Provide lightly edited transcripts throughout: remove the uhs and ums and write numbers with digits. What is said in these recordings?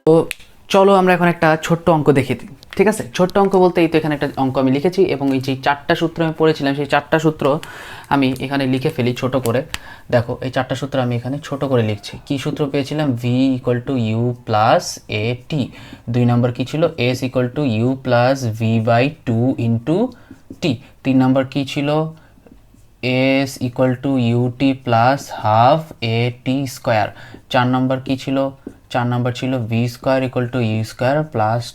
তো চলো আমরা এখন একটা ছোট্ট অঙ্ক দেখি, ঠিক আছে? ছোট্ট অঙ্ক বলতে এই তো এখানে একটা অঙ্ক আমি লিখেছি এবং এই যে 4টা সূত্র আমি পড়েছিলাম সেই 4টা সূত্র আমি এখানে লিখে ফেলি ছোট করে। দেখো এই 4টা সূত্র আমি এখানে ছোট করে লিখছি। কি সূত্র পেয়েছিলাম? v = u + at। 2 নম্বর কি ছিল? s = u + v/2 * t। 3 নম্বর কি ছিল? s = ut + ½ at²। 4 নম্বর কি ছিল? 4 নম্বর ছিল v² = u² +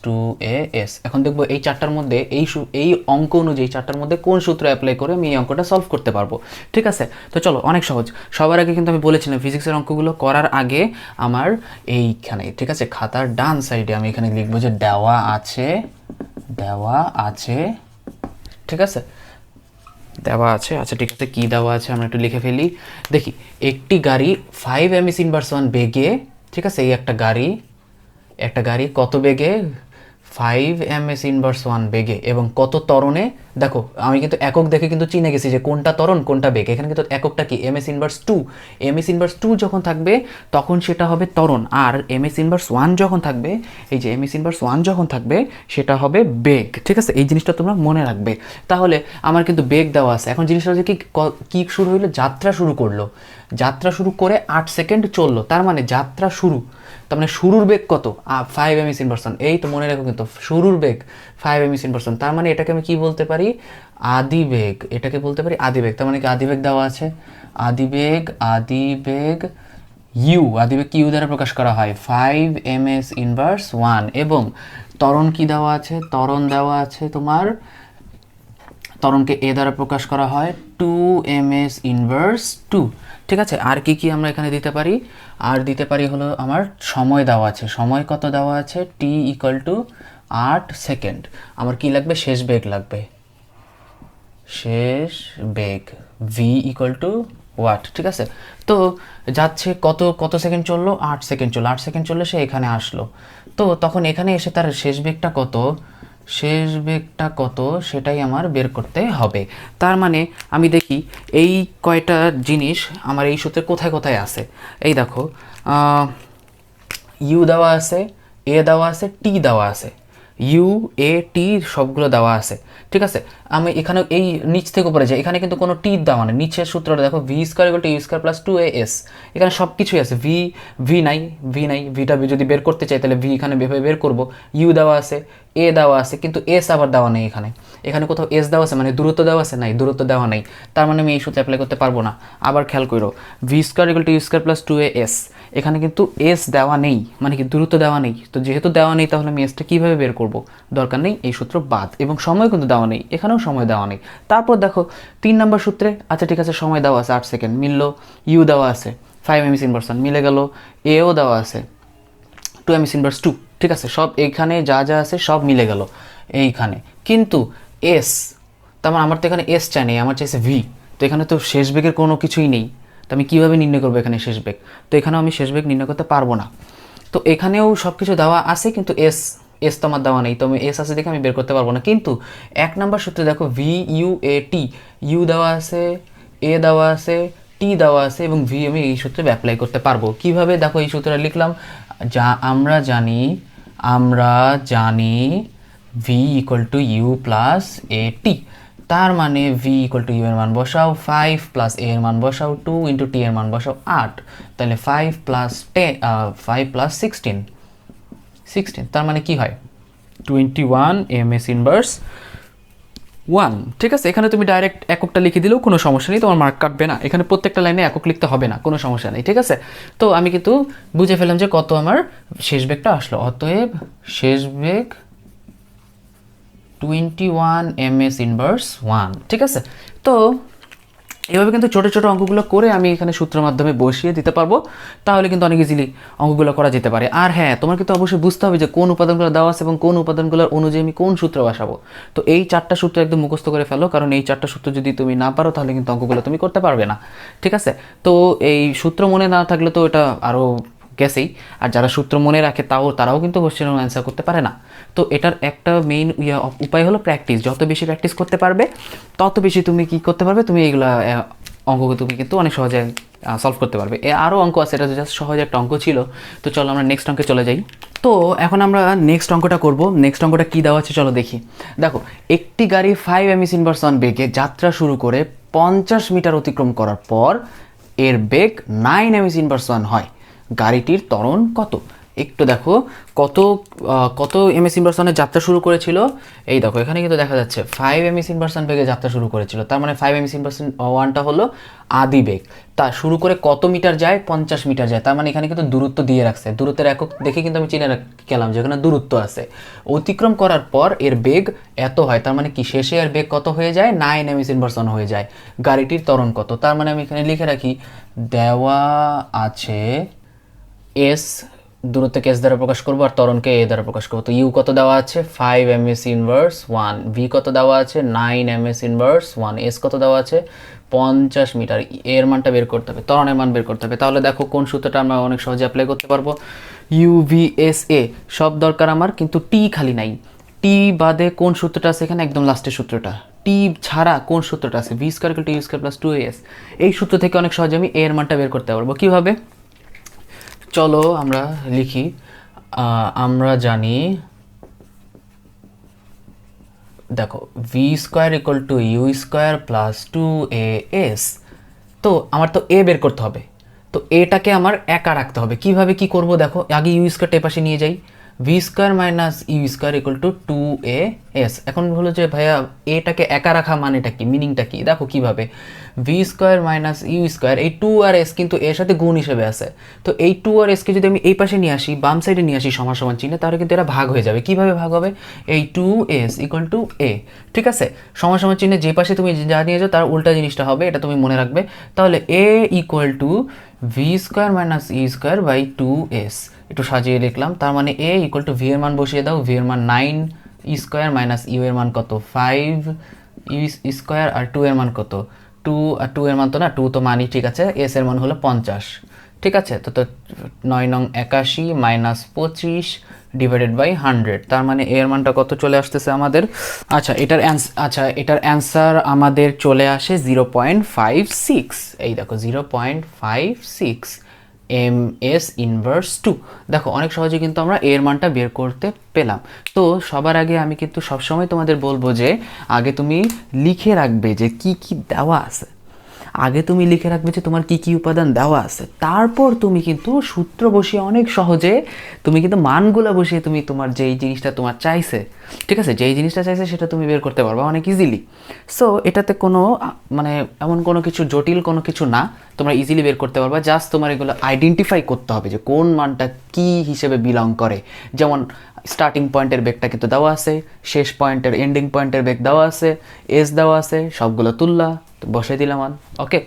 2as। এখন দেখবো এই 4টার মধ্যে এই অঙ্ক অনুযায়ী 4টার মধ্যে কোন সূত্র অ্যাপ্লাই করে আমি এই অঙ্কটা সলভ করতে পারবো, ঠিক আছে? তো চলো, অনেক সহজ। সবার আগে কিন্তু আমি বলেছিলাম ফিজিক্সের অঙ্কগুলো করার আগে আমার এইখানে, ঠিক আছে, খাতার ডান সাইডে আমি এখানে লিখবো যে দেওয়া আছে, ঠিক আছে, দেওয়া আছে। আচ্ছা ঠিক আছে, কী দেওয়া আছে আমরা একটু লিখে ফেলি। দেখি, একটি গাড়ি 5 ms/1 বেগে, ঠিক আছে, এই একটা গাড়ি কত বেগে? 5 ms/1 বেগে এবং কত ত্বরণে? দেখো আমি কিন্তু একক দেখে কিন্তু চিনে গেছি যে কোনটা ত্বরণ কোনটা বেগ। এখানে কিন্তু এককটা কি? ms/2। ms/2 যখন থাকবে তখন সেটা হবে ত্বরণ, আর ms/1 যখন থাকবে, এই যে ms/1 যখন থাকবে সেটা হবে বেগ, ঠিক আছে? এই জিনিসটা তোমরা মনে রাখবে। তাহলে আমার কিন্তু বেগ দেওয়া আছে। এখন জিনিসটা হচ্ছে কি শুরু হইলো? যাত্রা শুরু করলো। যাত্রা শুরু করে 8 সেকেন্ড চললো, তার মানে যাত্রা শুরু, তার মানে শুরুর বেগ কত? 5 ms/1। এই তো মনে রাখো কিন্তু শুরুর বেগ 5 ms/1। তার মানে এটাকে আমি কি বলতে পারি? আদিবেগ। এটাকে বলতে পারি আদিবেগ। তার মানে কি আদিবেগ দেওয়া আছে? আদিবেগ আদিবেগ কি ইউ দ্বারা প্রকাশ করা হয়? 5 ms/1। এবং ত্বরণ কি দেওয়া আছে? ত্বরণ দেওয়া আছে তোমার, ত্বরণকে এ দ্বারা প্রকাশ করা হয় 2 ms/2, ঠিক আছে? আর কি আমরা এখানে দিতে পারি? আর দিতে পারি হলো আমার সময় দেওয়া আছে। সময় কত দেওয়া আছে? t = 8 second. আমার কি লাগবে? শেষ বেগ লাগবে। শেষ বেগ v = ওয়াট, ঠিক আছে? তো যাচ্ছে কত সেকেন্ড চললো? 8 সেকেন্ড চললো। 8 সেকেন্ড চললে সে এখানে আসলো। তো তখন এখানে এসে তার শেষ বেগটা কত সেটাই আমার বের করতে হবে। তার মানে আমি দেখি এই কয়টা জিনিস আমার এই সূত্রে কোথায় কোথায় আছে। এই দেখো, ইউ দেওয়া আছে, এ দেওয়া আছে, টি দেওয়া আছে। ইউ, এ, টি সবগুলো দেওয়া আছে, ঠিক আছে? আমি এখানে এই নিচ থেকে উপরে যাই, এখানে কিন্তু কোনো টি দেওয়া নেই। নিচের সূত্রটা দেখো, v² = u² + 2as। এখানে সব কিছুই আছে। ভি নাই, ভিটা যদি বের করতে চাই তাহলে ভি এখানে বের করব। ইউ দেওয়া আছে, এ দেওয়া আছে, কিন্তু এস আবার দেওয়া নেই। এখানে কোথাও এস দেওয়া আছে, মানে দূরত্ব দেওয়া আছে? নাই, দূরত্ব দেওয়া নেই। তার মানে আমি এই সূত্র অ্যাপ্লাই করতে পারবো না। আবার খেয়াল করো, v² = u² + 2as। এখানে কিন্তু এস দেওয়া নেই, মানে কি দূরত্ব দেওয়া নেই। তো যেহেতু দেওয়া নেই তাহলে আমি এসটা কীভাবে বের করব? দরকার নেই, এই সূত্র বাদ। এবং সময় কিন্তু দেওয়া নেই, এখানেও সময় দেওয়া নেই। তারপর দেখো 3 নম্বর সূত্রে, আচ্ছা ঠিক আছে, সময় দেওয়া আছে 8 সেকেন্ড, মিললো। ইউ দেওয়া আছে 5 ms/1, মিলে গেল। এও দেওয়া আছে 2 ms/2, ঠিক আছে? সব এইখানে যা আছে সব মিলে গেল এইখানে। কিন্তু এস, তার মানে আমার তো এখানে এস চাই নেই, আমার চাইছে ভি। তো এখানে তো শেষ বেগের কোনো কিছুই নেই। তো আমি কীভাবে নির্ণয় করবো এখানে শেষ বেগ? তো এখানেও আমি শেষ বেগ নির্ণয় করতে পারবো না। তো এখানেও সব কিছু দেওয়া আছে কিন্তু এস তো আমার দেওয়া নেই। তো আমি এস আছে দেখে আমি বের করতে পারবো না। কিন্তু 1 নম্বর সূত্রে দেখো, VUAT, ইউ দেওয়া আছে, এ দেওয়া আছে, টি দেওয়া আছে এবং ভি আমি এই সূত্রে অ্যাপ্লাই করতে পারবো। কিভাবে? দেখো এই সূত্রটা লিখলাম। যা আমরা জানি v = u + at। তার মানে v = u এর মান বসাও 5 + a এর মান বসাও 2 × t এর মান বসাও 8। তাহলে 5 + 16, তার মানে কি হয়? 21 ms/1, ঠিক আছে? এখানে তুমি ডাইরেক্ট এককটা লিখে দিলেও কোনো সমস্যা নেই, তোমার মার্ক কাটবে না। এখানে প্রত্যেকটা লাইনে একক লিখতে হবে না, কোনো সমস্যা নেই, ঠিক আছে? তো আমি কিন্তু বুঝে ফেললাম যে কত আমার শেষ বেগটা আসলো। অতএব শেষ বেগ 21 ms/1, ঠিক আছে? তো এভাবে কিন্তু ছোটো ছোটো অঙ্কগুলো করে আমি এখানে সূত্রের মাধ্যমে বসিয়ে দিতে পারবো। তাহলে কিন্তু অনেক ইজিলি অঙ্কগুলো করা যেতে পারে। আর হ্যাঁ, তোমার কিন্তু অবশ্যই বুঝতে হবে যে কোন উপাদানগুলো দেওয়া আছে এবং কোন উপাদানগুলোর অনুযায়ী আমি কোন সূত্র বসাবো। তো এই 4টা সূত্র একদম মুখস্থ করে ফেলো, কারণ এই 4টা সূত্র যদি তুমি না পারো তাহলে কিন্তু অঙ্কগুলো তুমি করতে পারবে না, ঠিক আছে? তো এই সূত্র মনে না থাকলে তো এটা আরও গেছেই, আর যারা সূত্র মনে রাখে তারাও কিন্তু কোশ্চেন অ্যান্সার করতে পারে না। তো এটার একটা মেইন উপায় হলো প্র্যাকটিস। যত বেশি প্র্যাকটিস করতে পারবে তত বেশি তুমি কি করতে পারবে, তুমি এইগুলা অঙ্ক তুমি কিন্তু অনেক সহজে সলভ করতে পারবে। আরও অঙ্ক আছে, এটা জাস্ট সহজ একটা অঙ্ক ছিল। তো চলো আমরা নেক্সট অঙ্কে চলে যাই। তো এখন আমরা নেক্সট অঙ্কটা করব। নেক্সট অঙ্কটা কী দেওয়া আছে চলো দেখি। দেখো, একটি গাড়ি 5 ms ইনভার্স 1 বেগে যাত্রা শুরু করে 50 মিটার অতিক্রম করার পর এর বেগ 9 ms ইনভার্স 1 হয়, গাড়িটির ত্বরণ কত? একটু দেখো কত ms ইনভার্স 1 যাত্রা শুরু করেছিল। এই দেখো এখানে কিন্তু দেখা যাচ্ছে 5 ms ইনভার্স 1 বেগে যাত্রা শুরু করেছিল, তার মানে 5 ms ইনভার্স 1টা হলো আদি বেগ। তা শুরু করে কত মিটার যায়? 50 মিটার যায়, তার মানে এখানে কিন্তু দূরত্ব দিয়ে রাখছে। দূরত্বের একক দেখে কিন্তু আমি চিনে গেলাম যেখানে দূরত্ব আছে। অতিক্রম করার পর এর বেগ এত হয়, তার মানে কি শেষে এর বেগ কত হয়ে যায়? 9 ms ইনভার্স 1 হয়ে যায়। গাড়িটির ত্বরণ কত? তার মানে আমি এখানে লিখে রাখি, দেওয়া আছে এস, দূরত্বকে এস দ্বারা প্রকাশ করবো আর ত্বরণকে এ দ্বারা প্রকাশ করবো। তো ইউ কত দেওয়া আছে? 5 ms ইনভার্স 1, ভি কত দেওয়া আছে? 9 ms ইনভার্স 1, এস কত দেওয়া আছে? 50 মিটার। এর মানটা বের করতে হবে, ত্বরণের মান বের করতে হবে। তাহলে দেখো কোন সূত্রটা আমরা অনেক সহজে অ্যাপ্লাই করতে পারবো। ইউ ভি এস এ সব দরকার আমার, কিন্তু টি খালি নাই। টি বাদে কোন সূত্রটা আছে এখানে? একদম লাস্টের সূত্রটা। টি ছাড়া কোন সূত্রটা আছে? V square equal to U square plus 2as। এই সূত্র থেকে অনেক সহজে আমি এর মানটা বের করতে পারবো। কীভাবে? চলো আমরা লিখি। আমরা জানি, দেখো V square equal to U square plus 2as। তো আমার তো এ বের করতে হবে, তো এটাকে আমার একা রাখতে হবে। কিভাবে কি করব? দেখো আগে ইউ স্কোয়ারটা এপাশে নিয়ে যাই। V square minus U square equal to 2as। এখন হলো যে ভাইয়া এটাকে একা রাখা মানেটা কি, মিনিংটা কি? দেখো কিভাবে, V square minus U square, এই 2 আর এস কিন্তু এর সাথে গুণ হিসেবে আছে। তো এই 2 আর এসকে যদি আমি এই পাশে নিয়ে আসি, বাম সাইডে নিয়ে আসি সমান সমান চিহ্নে, তাহলে কিন্তু এরা ভাগ হয়ে যাবে। কিভাবে ভাগ হবে? এই 2s ইকুয়াল টু এ, ঠিক আছে? সমান সমান চিহ্নে যে পাশে তুমি যা নিয়ে যাও তার উল্টা জিনিসটা হবে, এটা তুমি মনে রাখবে। তাহলে a equal to v square minus u square by 2s। একটু সাজিয়ে লিখলাম, তার মানে এ ইকুয়াল টু ভি এর মান বসিয়ে দাও। ভি এর মান 9 ই স্কোয়ার মাইনাস ইউ এর মান কত? 5 ইউ স্কোয়ার, আর 2 এর মান কত? 2, আর 2 এর মান তো না, 2 তো মানি, ঠিক আছে। এস এর মান হলো 50, ঠিক আছে। তো 9 নং 81 মাইনাস 25 ডিভাইডেড বাই 100, তার মানে এর মানটা কত চলে আসতেছে আমাদের? এটার অ্যান্সার আমাদের চলে আসে 0.56। এই দেখো 0.56 ms ইনভার্স 2। দেখো অনেক সহজে কিন্তু আমরা এর মানটা বের করতে পেলাম। তো সবার আগে আমি কিন্তু সবসময় তোমাদের বলবো যে আগে তুমি লিখে রাখবে যে কি কি দেওয়া আছে। আগে তুমি লিখে রাখবে যে তোমার কি কি উপাদান দেওয়া আছে, তারপর তুমি কিন্তু সূত্র বসিয়ে অনেক সহজে তুমি কিন্তু মানগুলো বসিয়ে তুমি তোমার যেই জিনিসটা তোমার চাইছে, ঠিক আছে, যেই জিনিসটা চাইছে সেটা তুমি বের করতে পারবে অনেক ইজিলি। সো এটাতে কোনো মানে এমন কোনো কিছু জটিল কোনো কিছু না, তোমরা ইজিলি বের করতে পারবে। জাস্ট তোমার এগুলো আইডেন্টিফাই করতে হবে যে কোন মানটা কি হিসেবে বিলং করে। যেমন স্টার্টিং পয়েন্টের বেগটা কিন্তু দেওয়া আছে, শেষ পয়েন্টের এন্ডিং পয়েন্টের বেগ দেওয়া আছে, এস দেওয়া আছে, সবগুলো তুললা বসে দিলাম মান। ওকে,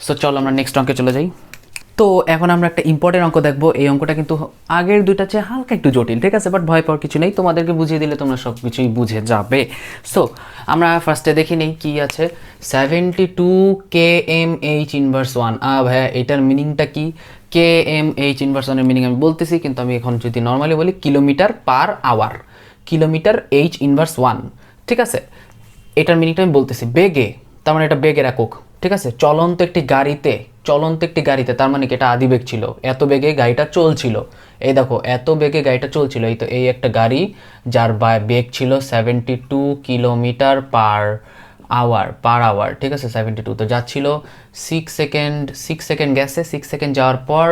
সো চলো আমরা নেক্সট অঙ্কে চলে যাই। তো এখন আমরা একটা ইম্পর্টেন্ট অঙ্ক দেখবো। এই অঙ্কটা কিন্তু আগের দুইটা চেয়ে হালকা একটু জটিল, ঠিক আছে, বাট ভয় পাওয়ার কিছু নেই, তোমাদেরকে বুঝিয়ে দিলে তোমরা সব কিছুই বুঝে যাবে। সো আমরা ফার্স্টে দেখি নেই কি আছে। 72 kmh ইনভার্স 1। ভাইয়া এটার মিনিংটা কি? kmh ইনভার্স 1 এর মিনিং আমি বলতেছি, কিন্তু আমি এখন যদি নর্মালি বলি kilometre per hour, kilometre h inverse 1, ঠিক আছে। এটার মিনিংটা আমি বলতেছি বেগে, তার মানে এটা বেগের একক, ঠিক আছে। চলন্ত একটি গাড়িতে, তার মানে কি এটা আদিবেগ ছিল, এত বেগে গাড়িটা চলছিল। এই দেখো এত বেগে গাড়িটা চলছিল, এই তো এই একটা গাড়ি যার বেগ ছিল 72 কিলোমিটার পার আওয়ার, ঠিক আছে। 72 তো যাচ্ছিল 6 সেকেন্ড গেছে। 6 সেকেন্ড যাওয়ার পর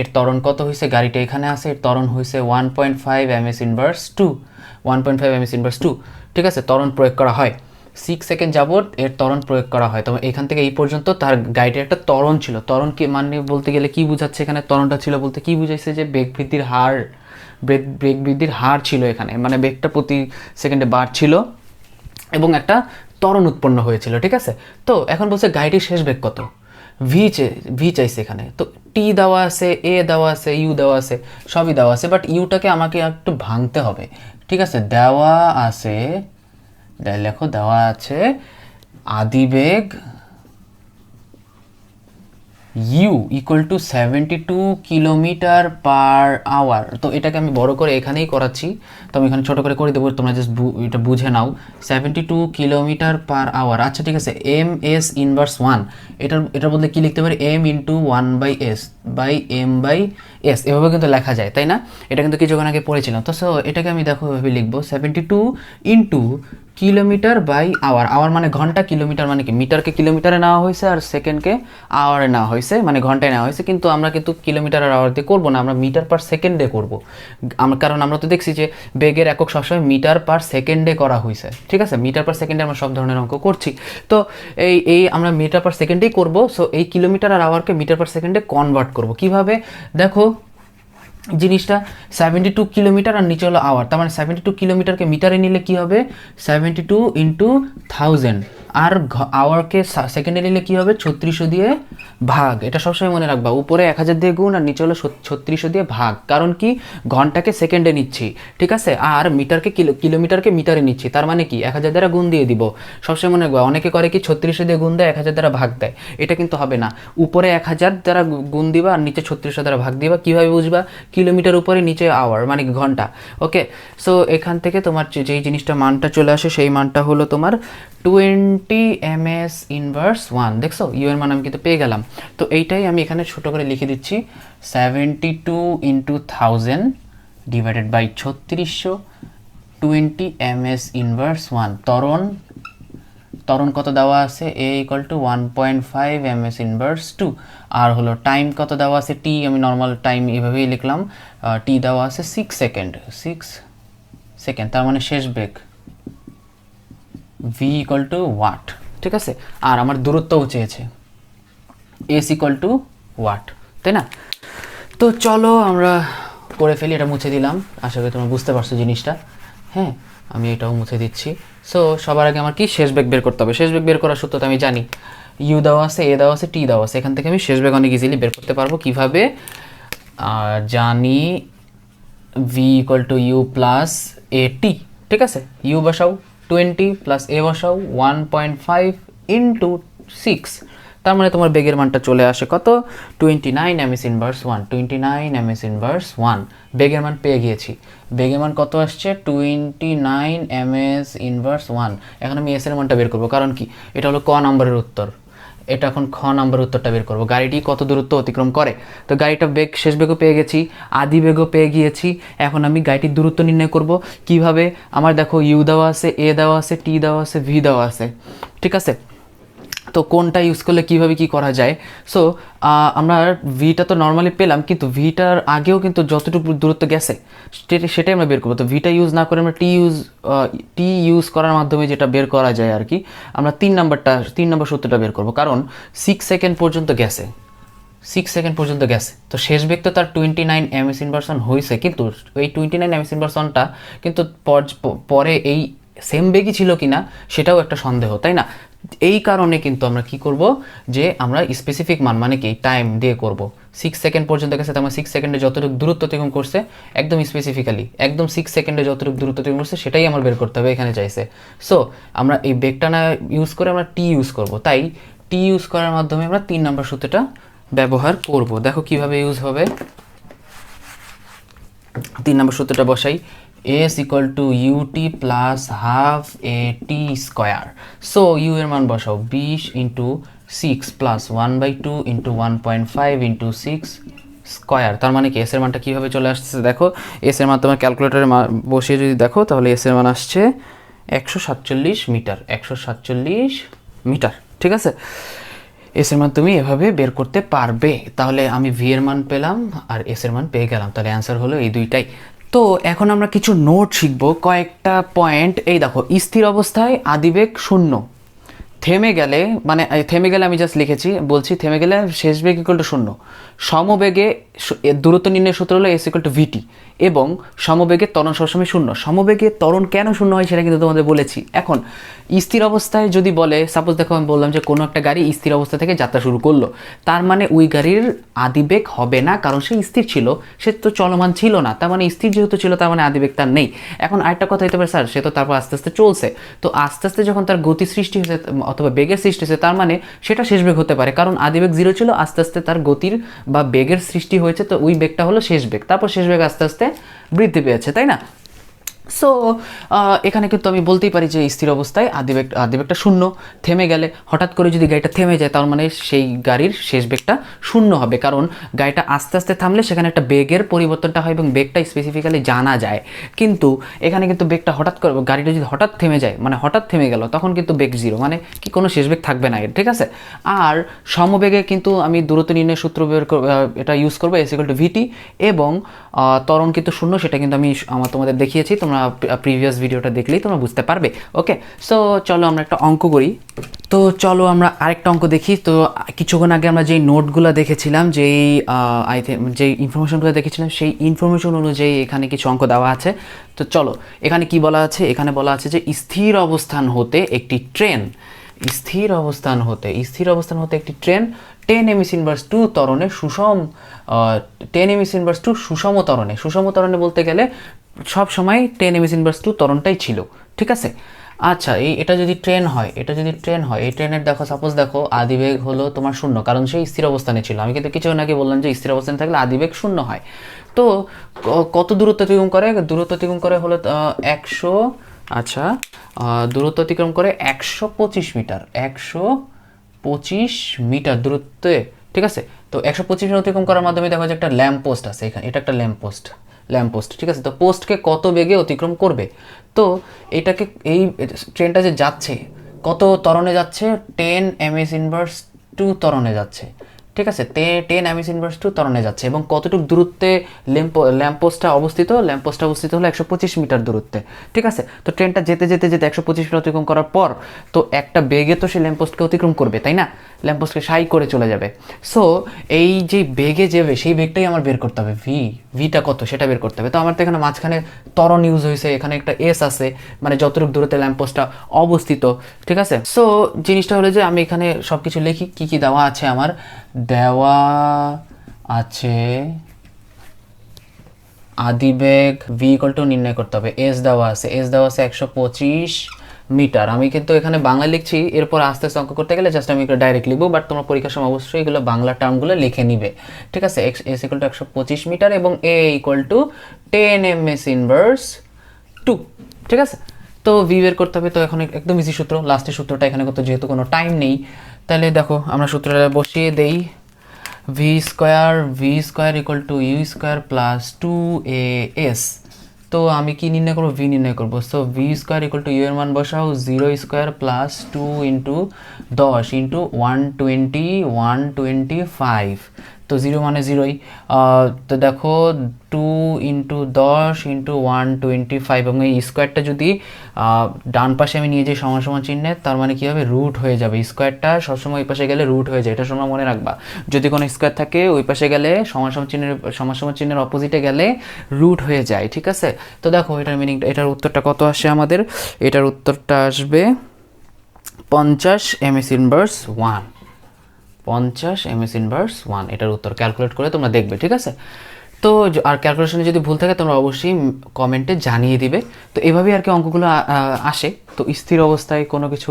এর ত্বরণ কত হয়েছে? গাড়িটা এখানে আছে, এর ত্বরণ হয়েছে 1.5 ms ইনভার্স 2, 1.5 ms ইনভার্স 2, ঠিক আছে। ত্বরণ প্রয়োগ করা হয় 6 সেকেন্ড যাবত, এর ত্বরণ প্রয়োগ করা হয়। তো এখান থেকে এই পর্যন্ত তার গাড়িটির একটা ত্বরণ ছিল। ত্বরণ কি মানে বলতে গেলে কি বোঝাচ্ছে এখানে? ত্বরণটা ছিল বলতে কি বুঝাইছে? যে বেগ বৃদ্ধির হার ছিল এখানে, মানে বেগটা প্রতি সেকেন্ডে বাড়ছিল এবং একটা ত্বরণ উৎপন্ন হয়েছিল, ঠিক আছে। তো এখন বলছে গাড়িটির শেষ বেগ কত? ভি চাইছে এখানে। তো টি দেওয়া আছে, এ দেওয়া আছে, ইউ দেওয়া আছে, সবই দেওয়া আছে, বাট ইউটাকে আমাকে একটু ভাঙতে হবে, ঠিক আছে। দেওয়া আছে, লেখো দেওয়া আছে আদিবেগ u equal to 72 kilometre per hour. তো এটাকে আমি বড় করে এখানেই করাচ্ছি, তো আমি এখানে ছোটো করে করে দেবো, তোমরা জাস্ট এটা বুঝে নাও। 72 কিলোমিটার পার আওয়ার। আচ্ছা ঠিক আছে, এম এস ইনভার্স 1, এটার বদলে কী লিখতে পারি, M into 1/s by M by S, এভাবে কিন্তু লেখা যায়, তাই না? এটা কিন্তু কিছুক্ষণ আগে পড়েছিলাম। তো সো এটাকে আমি দেখো এভাবে লিখবো, 72 into kilometre by hour. Hour মানে ঘন্টা, কিলোমিটার মানে কি, মিটারকে কিলোমিটারে নেওয়া হয়েছে আর সেকেন্ডকে আওয়ারে নেওয়া হয়েছে, মানে ঘন্টায় নেওয়া হয়েছে। কিন্তু আমরা কিন্তু কিলোমিটার আর আওয়ার দিয়ে করবো না, আমরা মিটার পার সেকেন্ডে করবো। কারণ আমরা তো দেখছি যে বেগের একক সবসময় মিটার পার সেকেন্ডে করা হয়েছে, ঠিক আছে? মিটার পার সেকেন্ডে আমরা সব ধরনের অঙ্ক করছি, তো এই আমরা মিটার পার সেকেন্ডেই করবো। সো এই কিলোমিটার আর আওয়ারকে মিটার পার সেকেন্ডে কনভার্ট করবো কিভাবে, দেখো জিনিসটা 72 কিলোমিটার আর নিচে হলো আওয়ার, তার মানে 72 কিলোমিটারকে মিটারে নিলে কি হবে, 72 ইন্টু 1000, আর আওয়ারকে সেকেন্ডে নিলে কি হবে, 3600 দিয়ে ভাগ। এটা সবসময় মনে রাখবা, উপরে 1000 দিয়ে গুণ আর নিচে হলো 3600 দিয়ে ভাগ। কারণ কি, ঘন্টাকে সেকেন্ডে নিচ্ছি, ঠিক আছে, আর মিটারকে কিলোমিটারকে মিটারে নিচ্ছি, তার মানে কি 1000 দ্বারা গুণ দিয়ে দিব। সবসময় মনে রাখবা, অনেকে করে কি 3600 দিয়ে গুণ দেয়, 1000 দ্বারা ভাগ দেয়, এটা কিন্তু হবে না। উপরে 1000 দ্বারা গুণ দিবা আর নিচে 3600 দ্বারা ভাগ দিবা। কীভাবে বুঝবা, কিলোমিটার উপরে নিচে আওয়ার মানে ঘন্টা। ওকে, সো এখান থেকে তোমার যেই জিনিসটা মানটা চলে আসে, সেই মানটা হলো তোমার 20 ms ইনভার্স 1। দেখছো ইউ এর মান আমি কিন্তু পেয়ে গেলাম। তো এইটাই আমি এখানে ছোট করে লিখে দিচ্ছি, 72 into 1000 divided by 3600, 20 ms inverse 1। ত্বরণ কত দেওয়া আছে, a equal to 1.5 ms inverse 2। আর হলো টাইম কত দেওয়া আছে, t, আমি নর্মাল টাইম এভাবেই লিখলাম, t দেওয়া আছে 6 সেকেন্ড, তার মানে শেষ বেগ, v ইকুয়াল টু ওয়াট, ঠিক আছে? আর আমার দূরত্বও চেয়েছে, s ইকুয়াল টু ওয়াট, তাই না? তো চলো আমরা করে ফেলি, এটা মুছে দিলাম, আশা করি তোমরা বুঝতে পারছো জিনিসটা। হ্যাঁ, আমি এটাও মুছে দিচ্ছি। সো সবার আগে আমার কি শেষ বেগ বের করতে হবে। শেষ বেগ বের করার সূত্রটা আমি জানি, ইউ দেওয়া আছে, এ দেওয়া আছে, টি দেওয়া আছে, এখান থেকে আমি শেষ বেগ অনেক ইজিলি বের করতে পারবো। কিভাবে, জানি v equal to u plus a t, ঠিক আছে? ইউ বসাও 20 প্লাস এ বসাও 1.5 ইন্টু 6, তার মানে তোমার বেগের মানটা চলে আসে কত, 29 ms ইনভার্স 1, 29 ms ইনভার্স 1। বেগের মান পেয়ে গিয়েছি। বেগের মান কত আসছে, 29 ms ইনভার্স 1। এখন আমি এস এর মানটা বের করবো, কারণ কি, এটা হলো ক নম্বরের উত্তর, এটা এখন খ নম্বর উত্তরটা বের করবো, গাড়িটি কত দূরত্ব অতিক্রম করে। তো গাড়িটা বেগ, শেষ বেগও পেয়ে গেছি, আদি বেগও পেয়ে গিয়েছি। এখন আমি গাড়িটির দূরত্ব নির্ণয় করব কিভাবে, আমার দেখো ইউ দেওয়া আছে, এ দেওয়া আছে, টি দেওয়া আছে, ভি দেওয়া আছে, ঠিক আছে? তো কোনটা ইউজ করলে কিভাবে কি করা যায়। সো আমরা ভিটা তো নর্মালি পেলাম, কিন্তু ভিটার আগেও কিন্তু যতটুকু দূরত্ব গেছে সেটাই আমরা বের করবো। তো ভিটা ইউজ না করে আমরা টি ইউজ করার মাধ্যমে যেটা বের করা যায় আর কি, আমরা 3 নম্বর সূত্রটা বের করবো। কারণ 6 সেকেন্ড পর্যন্ত গেছে, 6 সেকেন্ড পর্যন্ত গেছে। তো শেষ বেগ তো তার 29 ms ইনভার্সন হয়েছে, কিন্তু এই 29 ms ইনভার্সনটা কিন্তু পরে এই সেম বেগই ছিল কিনা সেটাও একটা সন্দেহ, তাই না? এই কারণে কিন্তু আমরা কি করব, যে আমরা স্পেসিফিক মান মানে কি টাইম দিয়ে করব। 6 সেকেন্ড পর্যন্ত গেছে, তার মানে 6 সেকেন্ডে যতটুকু দূরত্ব অতিক্রম করছে, একদম স্পেসিফিক্যালি একদম 6 সেকেন্ডে যতটুকু দূরত্ব অতিক্রম করছে সেটাই আমার বের করতে হবে, এখানে চাইছে। সো আমরা এই বেগটা না ইউজ করে আমরা টি ইউজ করব, তাই টি ইউজ করার মাধ্যমে আমরা 3 নম্বর সূত্রটা ব্যবহার করব। দেখো কিভাবে ইউজ হবে। 3 নম্বর সূত্রটা বসাই, s equal to UT plus half A T square. So U এর মান বসাও 20 into 6 plus 1/2 into 1.5 into 6 square. তার মানে কি এস এর মানটা কীভাবে চলে আসছে দেখো, এস এর মান তোমার ক্যালকুলেটারে বসিয়ে যদি দেখো, তাহলে এস এর মান আসছে 147 মিটার, 147 মিটার, ঠিক আছে? এস এর মান তুমি এভাবে বের করতে পারবে। তাহলে আমি ভি এর মান পেলাম আর এস এর মান পেয়ে গেলাম, তাহলে অ্যান্সার হলো এই দুইটাই। তো এখন আমরা কিছু নোট শিখবো, কয়েকটা পয়েন্ট। এই দেখো, স্থির অবস্থায় আদিবেগ 0, থেমে গেলে আমি জাস্ট লিখেছি, বলছি থেমে গেলে শেষ বেগ ইকুয়াল টু 0, সমবেগে দূরত্ব নির্ণয়ের সূত্র হলো এস ইকুয়াল টু ভিটি, এবং সমবেগে ত্বরণ সবসময় 0। সমবেগে ত্বরণ কেন 0 হয় সেটা কিন্তু তোমাদের বলেছি। এখন স্থির অবস্থায় যদি বলে, সাপোজ দেখো আমি বললাম যে কোনো একটা গাড়ি স্থির অবস্থা থেকে যাত্রা শুরু করলো, তার মানে ওই গাড়ির আদিবেগ হবে না, কারণ সে স্থির ছিল, সে তো চলমান ছিল না, তার মানে স্থির যেহেতু ছিল তার মানে আদিবেগ তার নেই। এখন আরেকটা কথা হতে পারে, স্যার সে তো তারপর আস্তে আস্তে চলছে, তো আস্তে আস্তে যখন তার গতি সৃষ্টি হয়েছে অথবা বেগের সৃষ্টি হয়েছে, তার মানে সেটা শেষ বেগ হতে পারে, কারণ আদিবেগ 0 ছিল, আস্তে আস্তে তার গতির বা বেগের সৃষ্টি হয়েছে, তো ওই বেগটা হলো শেষ বেগ, তারপর শেষ বেগ আস্তে আস্তে বৃদ্ধি পেয়েছে, তাই না? সো এখানে কিন্তু আমি বলতেই পারি যে স্থির অবস্থায় আদিবেগটা শূন্য, থেমে গেলে হঠাৎ করে যদি গাড়িটা থেমে যায়, তার মানে সেই গাড়ির শেষ বেগটা শূন্য হবে, কারণ গাড়িটা আস্তে আস্তে থামলে সেখানে একটা বেগের পরিবর্তনটা হয় এবং বেগটা স্পেসিফিক্যালি জানা যায়। কিন্তু এখানে কিন্তু বেগটা হঠাৎ করে, গাড়িটা যদি হঠাৎ থেমে যায়, মানে হঠাৎ থেমে গেল, তখন কিন্তু বেগ 0, মানে কি কোনো শেষ বেগ থাকবে না এর, ঠিক আছে? আর সমবেগে কিন্তু আমি দূরত্ব নির্ণয়ের সূত্র এটা ইউজ করবো, s=vt, এবং ত্বরণ কিন্তু শূন্য, সেটা কিন্তু আমি তোমাদের দেখিয়েছি, তোমরা প্রিভিয়াস ভিডিওটা দেখলেই তোমরা বুঝতে পারবে। ওকে, সো চলো আমরা একটা অঙ্ক করি। তো চলো আমরা আরেকটা অঙ্ক দেখি। তো কিছুক্ষণ আগে আমরা যেই নোটগুলো দেখেছিলাম, যেই ইনফরমেশনগুলো দেখেছিলাম, সেই ইনফরমেশন অনুযায়ী এখানে কিছু অঙ্ক দেওয়া আছে। তো চলো, এখানে কি বলা আছে? এখানে বলা আছে যে স্থির অবস্থান হতে একটি ট্রেন, স্থির অবস্থান হতে একটি ট্রেন 10 m/2 ত্বরণে সুষম ত্বরণে, সুষম ত্বরণে বলতে গেলে সব সময় 10 m/2 ত্বরণটাই ছিল, ঠিক আছে? আচ্ছা, এটা যদি ট্রেন হয়, এই ট্রেনের দেখো, সাপোজ দেখো আদিবেগ হলো তোমার শূন্য, কারণ সেই স্থির অবস্থানে ছিল। আমি কিন্তু কিছু আগে বললাম যে স্থির অবস্থানে থাকলে আদিবেগ শূন্য হয়। তো কত দূরত্ব অতিক্রম করে? দূরত্ব অতিক্রম করে হলো 100, আচ্ছা, দূরত্ব অতিক্রম করে 125 মিটার, 125 মিটার দূরত্বে, ঠিক আছে? তো 125 মিটার অতিক্রম করার মাধ্যমে দেখো যে একটা ল্যাম্প পোস্ট আছে এখানে, এটা একটা ল্যাম্প পোস্ট, ঠিক আছে? তো পোস্টকে কত বেগে অতিক্রম করবে? তো এটাকে, এই ট্রেনটা যে যাচ্ছে কত ত্বরণে যাচ্ছে? 10 m/2 ত্বরণে যাচ্ছে, ঠিক আছে? 10 m/2 ত্বরণে যাচ্ছে, এবং কতটুকু দূরত্বে ল্যাম্পপোস্টটা অবস্থিত? ল্যাম্পপোস্টটা অবস্থিত হলো 125 মিটার দূরত্বে, ঠিক আছে? তো ট্রেনটা যেতে 125 মিটার অতিক্রম করার পর তো একটা বেগে তো সে ল্যাম্পপোস্টকে অতিক্রম করবে, তাই না? ল্যাম্পপোস্টকে সাই করে চলে যাবে। সো এই যে বেগে যাবে, সেই বেগটাই আমার বের করতে হবে, ভিটা কত সেটা বের করতে হবে। তো আমার তো এখানে মাঝখানে ত্বরণ ইউজ হয়েছে, এখানে একটা এস আছে, মানে যতটুকু দূরত্বে ল্যাম্পপোস্টটা অবস্থিত, ঠিক আছে? সো জিনিসটা হলো যে আমি এখানে সব কিছু লিখি, কী কী দেওয়া আছে। আমার দেওয়া আছে আদিবেগ v নির্ণয় করতে হবে, এস দেওয়া আছে 125 মিটার। আমি কিন্তু এখানে বাংলা লিখছি, এরপর আস্তে আস্তে অঙ্ক করতে গেলে জাস্ট আমি একটু ডাইরেক্ট লিখবো, বাট তোমার পরীক্ষার সময় অবশ্যই এগুলো বাংলা টার্মগুলো লিখে নিবে, ঠিক আছে? এস = 125 মিটার এবং এ = 10 m/2, ঠিক আছে? তো ভি বের করতে হবে। তো এখন একদম ইজি সূত্র, লাস্টের সূত্রটা এখানে করতে, যেহেতু কোনো টাইম নেই, তাহলে দেখো আমরা সূত্রটা বসিয়ে দেই। v square = u² plus 2as। তো আমি কি নির্ণয় করবো? v নির্ণয় করবো। সো v স্কোয়ার = u এর মান বসাও, 0² প্লাস 2 × 10 × 125। তো 0 মানে 0ই। তো দেখো 2 × 10 × 125, এবং এই স্কোয়ারটা যদি ডান পাশে আমি নিয়ে যাই সমান সমান চিহ্নে, তার মানে কী হবে? রুট হয়ে যাবে। স্কোয়ারটা সবসময় ওই পাশে গেলে রুট হয়ে যায়, এটা সময় মনে রাখবা। যদি কোনো স্কোয়ার থাকে ওই পাশে গেলে সমান সমান চিহ্নের অপোজিটে গেলে রুট হয়ে যায়, ঠিক আছে? তো দেখো এটার মিনিংটা, এটার উত্তরটা কত আসে আমাদের? এটার উত্তরটা আসবে 50 m/1, 50 m/1। এটার উত্তর ক্যালকুলেট করে তোমরা দেখবে, ঠিক আছে? তো আর ক্যালকুলেশনে যদি ভুল থাকে তোমরা অবশ্যই কমেন্টে জানিয়ে দিবে। তো এভাবেই আর কি অঙ্কগুলো আসে। তো স্থির অবস্থায় কোনো কিছু,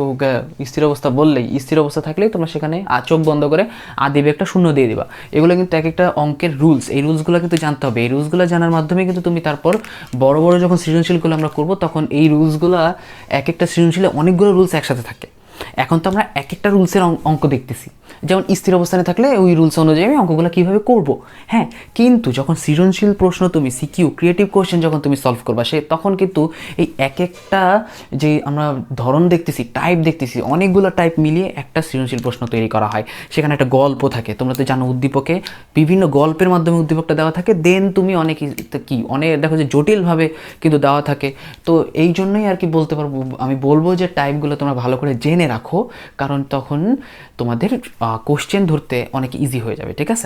স্থির অবস্থা বললেই, স্থির অবস্থা থাকলেই তোমরা সেখানে চোখ বন্ধ করে আদিবেগটা শূন্য দিয়ে দিবা। এগুলো কিন্তু এক একটা অঙ্কের রুলস, এই রুলসগুলো কিন্তু জানতে হবে। এই রুলসগুলো জানার মাধ্যমে কিন্তু তুমি তারপর বড় বড় যখন সৃজনশীলগুলো আমরা করব, তখন এই রুলসগুলো, এক একটা সৃজনশীলে অনেকগুলো রুলস একসাথে থাকে। এখন তো আমরা এক একটা রুলসের অঙ্ক দেখতেছি, যেমন স্থির অবস্থানে থাকলে ওই রুলস অনুযায়ী আমি অঙ্কগুলো কীভাবে করব, হ্যাঁ। কিন্তু যখন সৃজনশীল প্রশ্ন তুমি সিকিউ, ক্রিয়েটিভ কোয়েশ্চেন যখন তুমি সলভ করবা, তখন কিন্তু এই এক একটা যে আমরা ধরন দেখতেছি, টাইপ দেখতেছি, অনেকগুলো টাইপ মিলিয়ে একটা সৃজনশীল প্রশ্ন তৈরি করা হয়। সেখানে একটা গল্প থাকে, তোমরা তো জানো উদ্দীপকে বিভিন্ন গল্পের মাধ্যমে উদ্দীপকটা দেওয়া থাকে। দেন তুমি অনেক দেখো যে জটিলভাবে কিন্তু দেওয়া থাকে। তো এই জন্যই আর কি আমি বলবো যে টাইপগুলো তোমরা ভালো করে জেনে রাখো, কারণ তখন তোমাদের কোশ্চেন ধরতে অনেক ইজি হয়ে যাবে, ঠিক আছে?